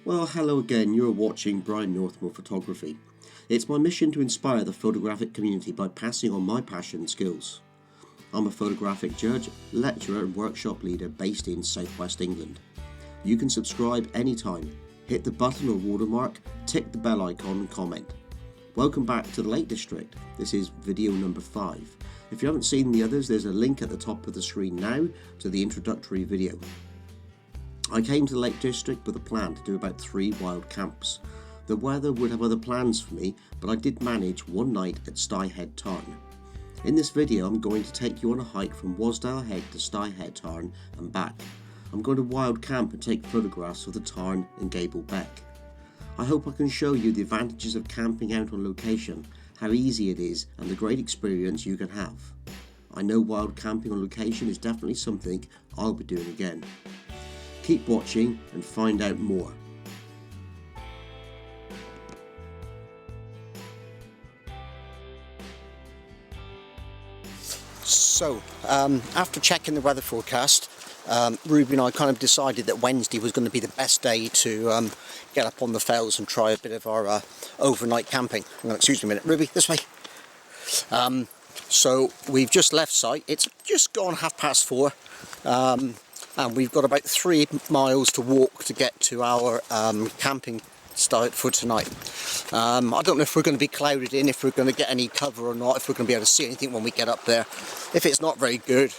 Well, hello again, you're watching Brian Northmore Photography. It's my mission to inspire the photographic community by passing on my passion and skills. I'm a photographic judge, lecturer and workshop leader based in southwest England. You can subscribe anytime, hit the button or watermark, tick the bell icon and comment. Welcome back to the Lake District. This is video number 5. If you haven't seen the others, there's a link at the top of the screen now to the introductory video. I came to the Lake District with a plan to do about 3 wild camps. The weather would have other plans for me, but I did manage one night at Styhead Tarn. In this video I'm going to take you on a hike from Wasdale Head to Styhead Tarn and back. I'm going to wild camp and take photographs of the Tarn and Gable Beck. I hope I can show you the advantages of camping out on location, how easy it is and the great experience you can have. I know wild camping on location is definitely something I'll be doing again. Keep watching and find out more. So, after checking the weather forecast, Ruby and I kind of decided that Wednesday was going to be the best day to get up on the fells and try a bit of our overnight camping. Excuse me a minute, Ruby, this way. So we've just left site. It's just gone 4:30. And we've got about 3 miles to walk to get to our camping site for tonight. I don't know if we're going to be clouded in, if we're going to get any cover or not, if we're going to be able to see anything when we get up there. If it's not very good,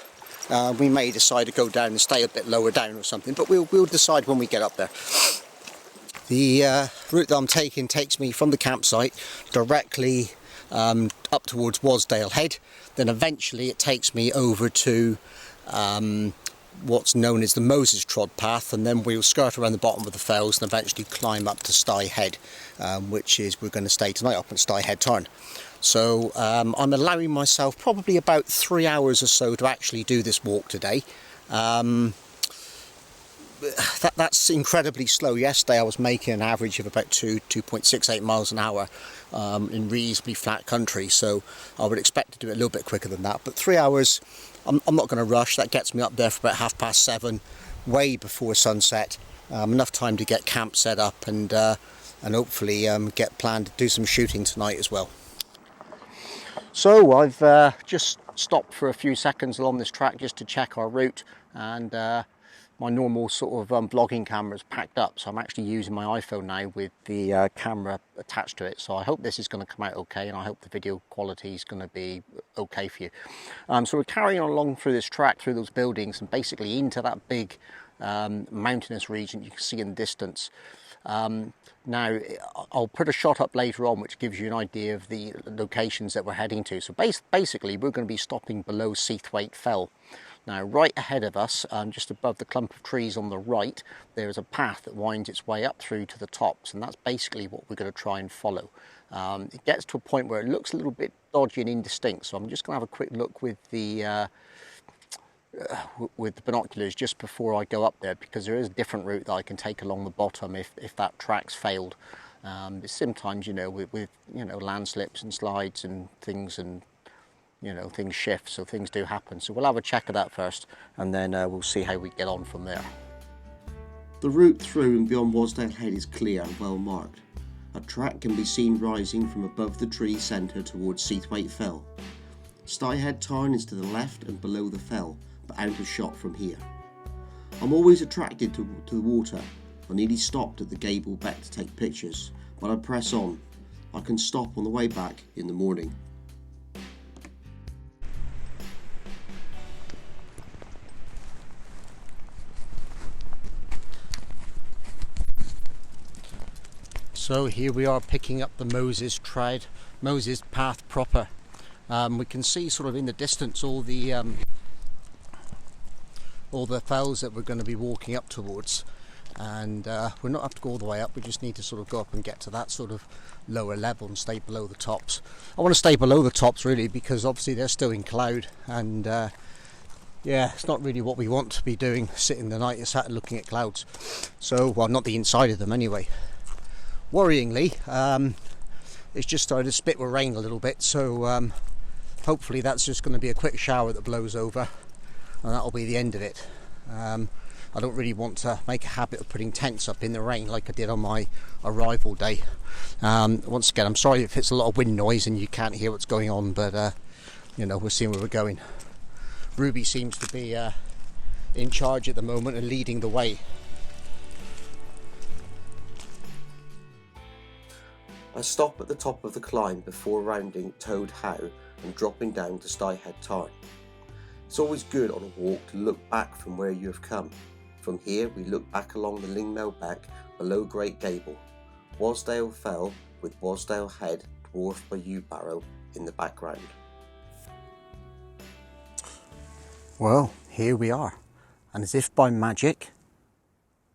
we may decide to go down and stay a bit lower down or something, but we'll decide when we get up there. The route that I'm taking takes me from the campsite directly up towards Wasdale Head. Then eventually it takes me over to what's known as the Moses Trod path, and then we'll skirt around the bottom of the fells and eventually climb up to Styhead, which is we're going to stay tonight up at Styhead Tarn. So I'm allowing myself probably about 3 hours or so to actually do this walk today. That's incredibly slow. Yesterday I was making an average of about 2.68 miles an hour in reasonably flat country, so I would expect to do it a little bit quicker than that. But 3 hours, I'm not going to rush. That gets me up there for about 7:30, way before sunset. Enough time to get camp set up and hopefully get planned to do some shooting tonight as well. So I've just stopped for a few seconds along this track just to check our route, and my normal sort of vlogging camera is packed up, so I'm actually using my iPhone now with the camera attached to it. So I hope this is going to come out okay, and I hope the video quality is going to be okay for you. So we're carrying on along through this track, through those buildings, and basically into that big mountainous region you can see in the distance. Now I'll put a shot up later on which gives you an idea of the locations that we're heading to. So basically we're going to be stopping below Seathwaite Fell. Now right ahead of us, just above the clump of trees on the right, there is a path that winds its way up through to the tops, and that's basically what we're going to try and follow. It gets to a point where it looks a little bit dodgy and indistinct, so I'm just going to have a quick look with the binoculars just before I go up there, because there is a different route that I can take along the bottom if that track's failed. Sometimes, with landslips and slides and things, and things shift, so things do happen. So we'll have a check of that first, and then we'll see how we get on from there. The route through and beyond Wasdale Head is clear and well marked. A track can be seen rising from above the tree centre towards Seathwaite Fell. Styhead Tarn is to the left and below the fell, but out of shot from here. I'm always attracted to the water. I nearly stopped at the Gable Beck to take pictures, but I press on. I can stop on the way back in the morning. So here we are picking up the Moses path proper. We can see sort of in the distance all the fells that we're going to be walking up towards, and we're not have to go all the way up. We just need to sort of go up and get to that sort of lower level and stay below the tops. I want to stay below the tops really, because obviously they're still in cloud, and yeah, it's not really what we want to be doing, sitting the night sat looking at clouds. So, well, not the inside of them anyway. Worryingly, it's just started to spit with rain a little bit, so hopefully that's just going to be a quick shower that blows over, and that'll be the end of it. I don't really want to make a habit of putting tents up in the rain like I did on my arrival day. Once again, I'm sorry if it's a lot of wind noise and you can't hear what's going on, but you know, we're seeing where we're going. Ruby seems to be in charge at the moment and leading the way. I stop at the top of the climb before rounding Toad Howe and dropping down to Styhead Tarn. It's always good on a walk to look back from where you have come. From here we look back along the Longingly Beck below Great Gable, Wasdale Fell with Wasdale Head dwarfed by Yew Barrow in the background. Well, here we are, and as if by magic,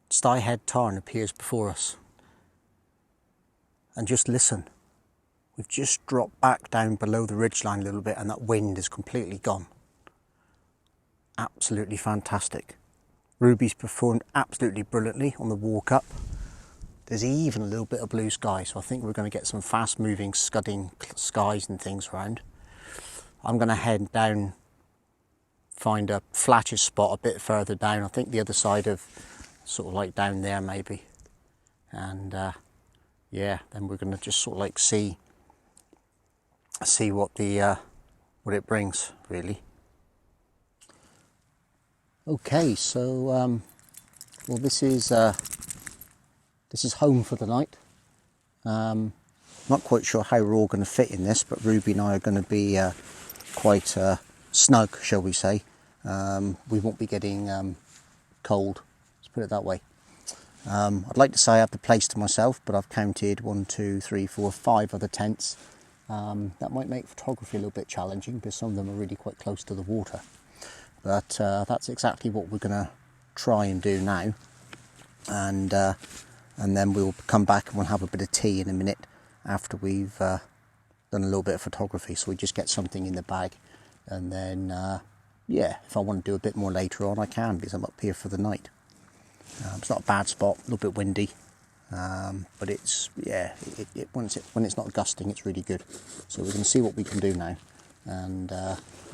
Styhead Tarn appears before us. And just listen, we've just dropped back down below the ridgeline a little bit and that wind is completely gone. Absolutely fantastic. Ruby's performed absolutely brilliantly on the walk up. There's even a little bit of blue sky, so I think we're going to get some fast moving scudding skies and things around. I'm going to head down, find a flatter spot a bit further down. I think the other side of, sort of like down there maybe. And yeah, then we're going to just sort of like see what what it brings, really. Okay, so well, this is home for the night. Not quite sure how we're all going to fit in this, but Ruby and I are going to be quite snug, shall we say. We won't be getting cold, let's put it that way. I'd like to say I have the place to myself, but I've counted 1, 2, 3, 4, 5 other tents. That might make photography a little bit challenging because some of them are really quite close to the water. But that's exactly what we're going to try and do now. And then we'll come back and we'll have a bit of tea in a minute after we've done a little bit of photography. So we just get something in the bag. And then, yeah, if I want to do a bit more later on, I can, because I'm up here for the night. It's not a bad spot, a little bit windy, but it's, yeah, when it's not gusting, it's really good. So we're going to see what we can do now. And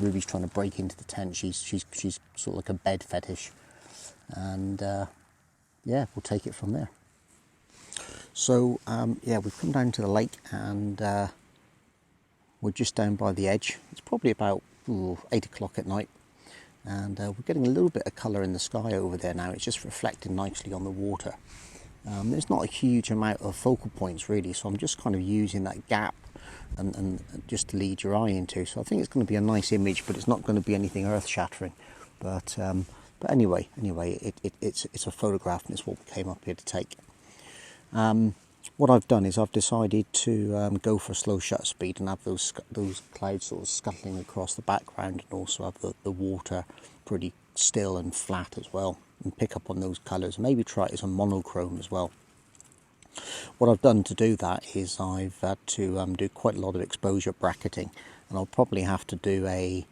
Ruby's trying to break into the tent. She's sort of like a bed fetish, and yeah, we'll take it from there. So yeah, we've come down to the lake, and we're just down by the edge. It's probably about 8 o'clock at night. And we're getting a little bit of colour in the sky over there now. It's just reflecting nicely on the water. There's not a huge amount of focal points really, so I'm just kind of using that gap and just to lead your eye into. So I think it's going to be a nice image, but it's not going to be anything earth-shattering. But anyway, it's a photograph, and it's what we came up here to take. What I've done is I've decided to go for slow shutter speed and have those clouds sort of scuttling across the background, and also have the water pretty still and flat as well, and pick up on those colours. Maybe try it as a monochrome as well. What I've done to do that is I've had to do quite a lot of exposure bracketing, and I'll probably have to do a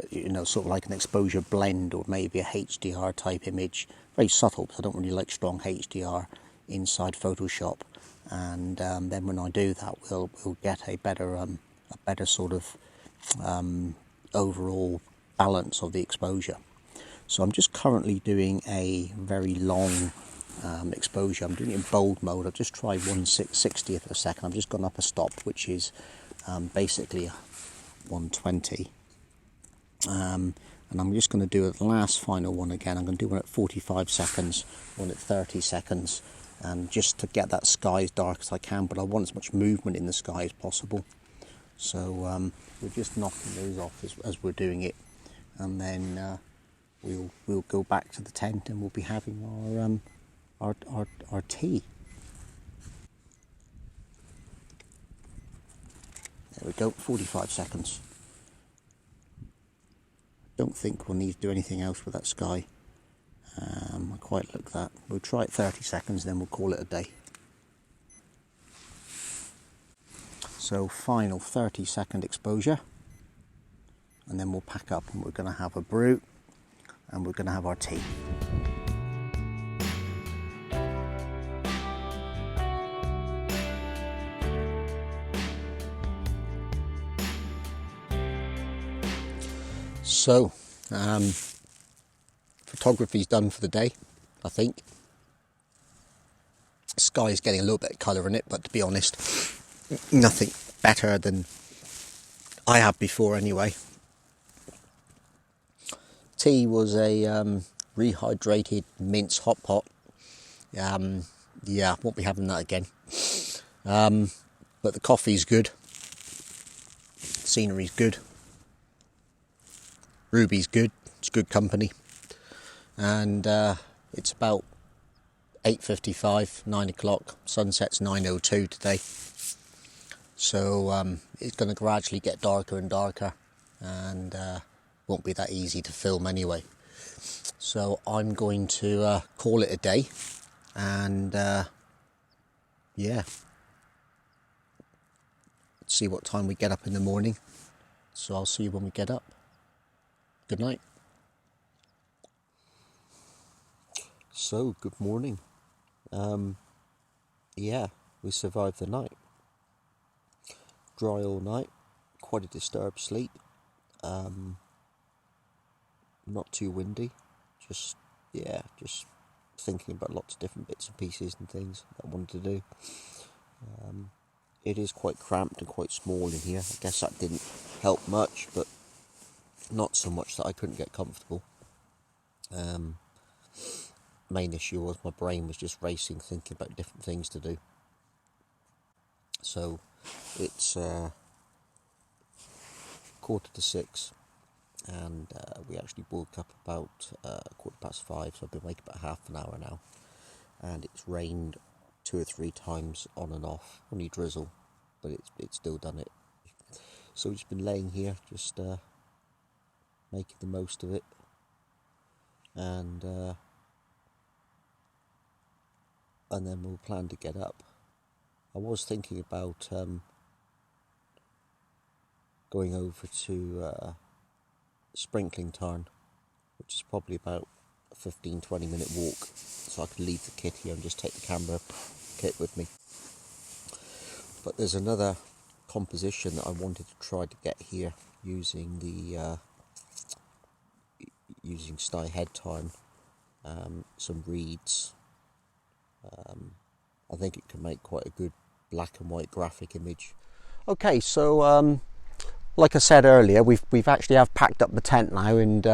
you know, sort of like an exposure blend, or maybe a HDR type image, very subtle, because I don't really like strong HDR inside Photoshop. And then when I do that, we'll get a better sort of overall balance of the exposure. So I'm just currently doing a very long exposure. I'm doing it in bold mode. I've just tried 1/60th of a second. I've just gone up a stop, which is basically 120. And I'm just going to do the last final one again. I'm going to do one at 45 seconds, one at 30 seconds, and just to get that sky as dark as I can, but I want as much movement in the sky as possible. So we're just knocking those off as we're doing it, and then we'll go back to the tent and we'll be having our tea. There we go, 45 seconds. Don't think we'll need to do anything else with that sky. I quite like that. We'll try it 30 seconds, then we'll call it a day. So final 30-second exposure, and then we'll pack up, and we're going to have a brew, and we're going to have our tea. So, photography's done for the day, I think. Sky is getting a little bit of colour in it, but to be honest, nothing better than I had before anyway. Tea was a rehydrated mince hot pot. Yeah, won't be having that again. But the coffee's good. Scenery's good. Ruby's good. It's good company. And it's about 8:55, 9 o'clock. Sunset's 9:02 today. So it's going to gradually get darker and darker, and won't be that easy to film anyway. So I'm going to call it a day, and yeah, see what time we get up in the morning. So I'll see you when we get up. Good night. So, good morning. Yeah, we survived the night. Dry all night, quite a disturbed sleep. Not too windy, just thinking about lots of different bits and pieces and things that I wanted to do. It is quite cramped and quite small in here. I guess that didn't help much, but not so much that I couldn't get comfortable. Main issue was my brain was just racing, thinking about different things to do. So it's 5:45, and we actually woke up about 5:15, so I've been awake about half an hour now, and it's rained 2 or 3 times on and off, only drizzle, but it's still done it. So we've just been laying here, just making the most of it, and then we'll plan to get up. I was thinking about going over to Styhead Tarn, which is probably about a 15-20 minute walk, so I could leave the kit here and just take the camera kit with me. But there's another composition that I wanted to try to get here using the using Styhead Tarn, some reeds. I think it can make quite a good black and white graphic image. Okay, so like I said earlier, we've actually packed up the tent now and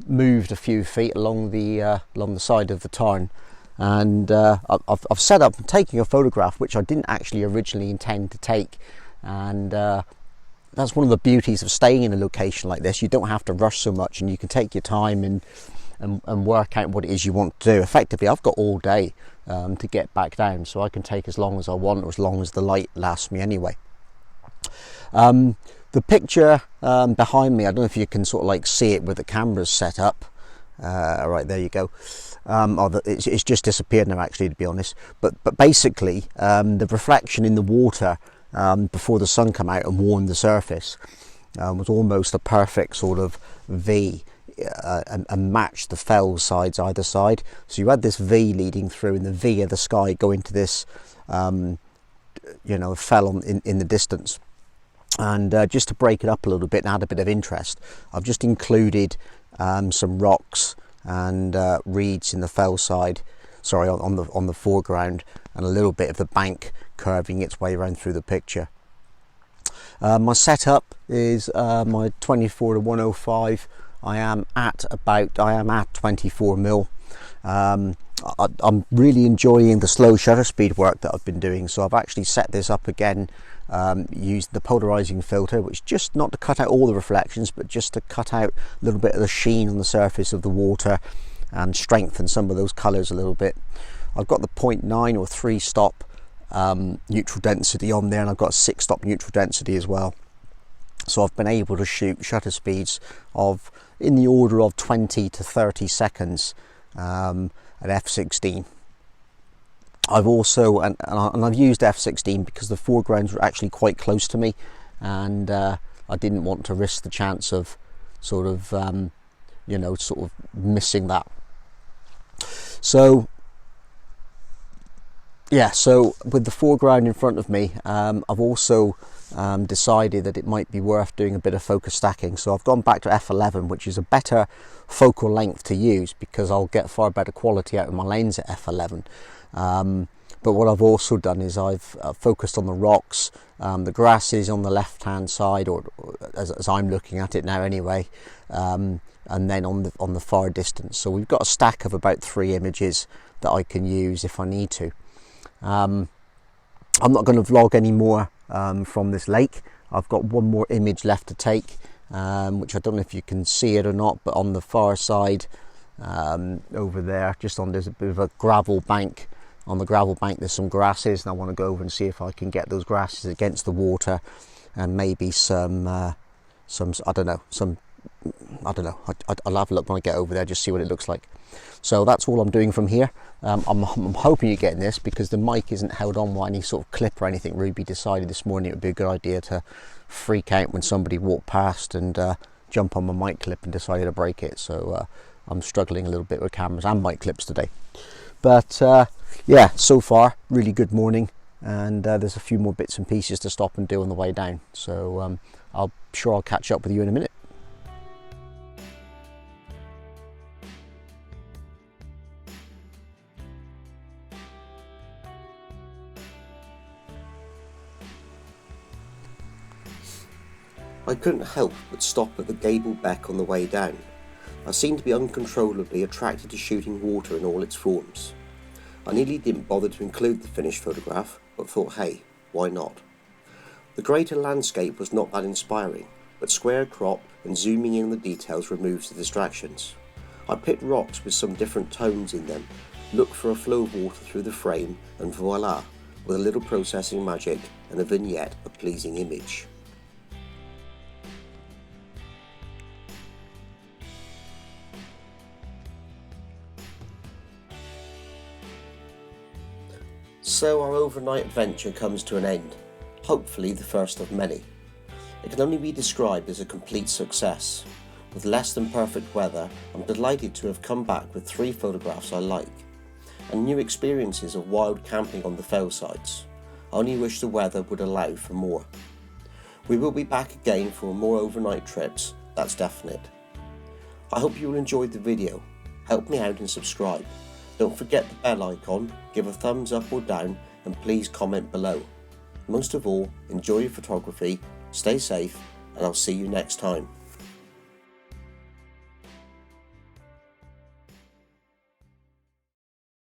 moved a few feet along the side of the tarn, and I've set up and taking a photograph which I didn't actually originally intend to take, and that's one of the beauties of staying in a location like this. You don't have to rush so much, and you can take your time and work out what it is you want to do. Effectively, I've got all day to get back down, so I can take as long as I want, or as long as the light lasts me anyway. The picture behind me, I don't know if you can sort of like see it with the cameras set up. Right, there you go. It's just disappeared now, actually, to be honest. But basically, the reflection in the water before the sun came out and warmed the surface was almost a perfect sort of V. And match the fell sides either side, so you had this V leading through, and the V of the sky go into this fell in the distance. And just to break it up a little bit and add a bit of interest, I've just included some rocks and reeds in the fell side, on the foreground, and a little bit of the bank curving its way around through the picture. My setup is my 24-105. I am at 24 mil. I'm really enjoying the slow shutter speed work that I've been doing, so I've actually set this up again, used the polarizing filter, which just not to cut out all the reflections, but just to cut out a little bit of the sheen on the surface of the water and strengthen some of those colors a little bit. I've got the 0.9 or 3 stop neutral density on there, and I've got a 6 stop neutral density as well. So I've been able to shoot shutter speeds of in the order of 20 to 30 seconds at f/16. I've also and I've used f/16 because the foregrounds were actually quite close to me, and I didn't want to risk the chance of sort of missing that. So Yeah, so with the foreground in front of me, I've also decided that it might be worth doing a bit of focus stacking. So I've gone back to f11, which is a better focal length to use because I'll get far better quality out of my lens at f11. But what I've also done is I've focused on the rocks. The grass is on the left hand side, or as I'm looking at it now anyway, and then on the far distance. So we've got a stack of about 3 images that I can use if I need to. I'm not going to vlog any more from this lake. I've got one more image left to take, which I don't know if you can see it or not, but on the far side over there, there's a bit of a gravel bank. On the gravel bank there's some grasses, and I want to go over and see if I can get those grasses against the water, and maybe some I don't know. I'll have a look when I get over there, just see what it looks like. So that's all I'm doing from here. I'm hoping you're getting this because the mic isn't held on by any sort of clip or anything. Ruby decided this morning it would be a good idea to freak out when somebody walked past and jump on my mic clip and decided to break it. So I'm struggling a little bit with cameras and mic clips today. But yeah, so far really good morning, and there's a few more bits and pieces to stop and do on the way down. So I'll catch up with you in a minute. I couldn't help but stop at the Gable Beck on the way down. I seemed to be uncontrollably attracted to shooting water in all its forms. I nearly didn't bother to include the finished photograph, but thought, hey, why not? The greater landscape was not that inspiring, but square crop and zooming in on the details removes the distractions. I picked rocks with some different tones in them, looked for a flow of water through the frame, and voila, with a little processing magic and a vignette, a pleasing image. So our overnight adventure comes to an end, hopefully the first of many. It can only be described as a complete success. With less than perfect weather, I'm delighted to have come back with 3 photographs I like, and new experiences of wild camping on the fell sides. I only wish the weather would allow for more. We will be back again for more overnight trips, that's definite. I hope you will enjoy the video. Help me out and subscribe. Don't forget the bell icon, give a thumbs up or down, and please comment below. Most of all, enjoy your photography, stay safe, and I'll see you next time.